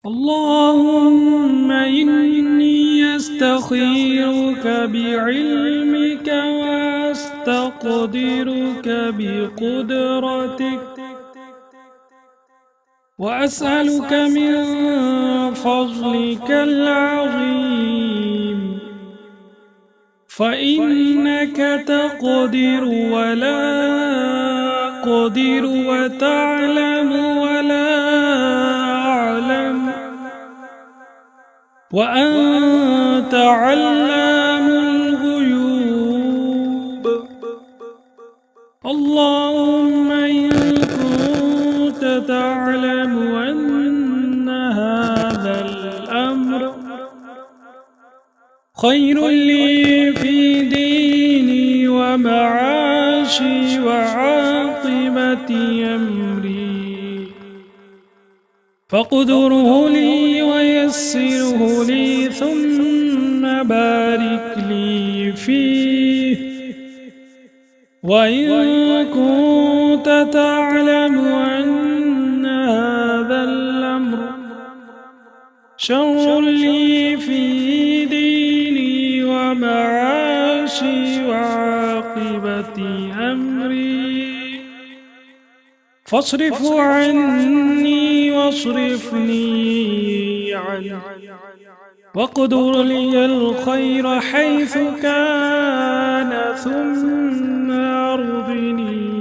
اللهم إني أستخيرك بعلمك وأستقدرك بقدرتك وأسألك من فضلك العظيم فإنك تقدر ولا أقدر وتعلم ولا أعلم وأنت علام الغيوب. اللهم إن كنت تعلم أن هذا الأمر خير لي في ديني ومعاشي وعاقبة أمري فاقدره لي ويسره لي ثم بارك لي فيه. وإن كنت تعلم أن هذا الأمر شر لي في ديني ومعاشي وعاقبة أمري فاصرفه عني واصرفني عنه واقدر لي الخير حيث كان ثم أرضني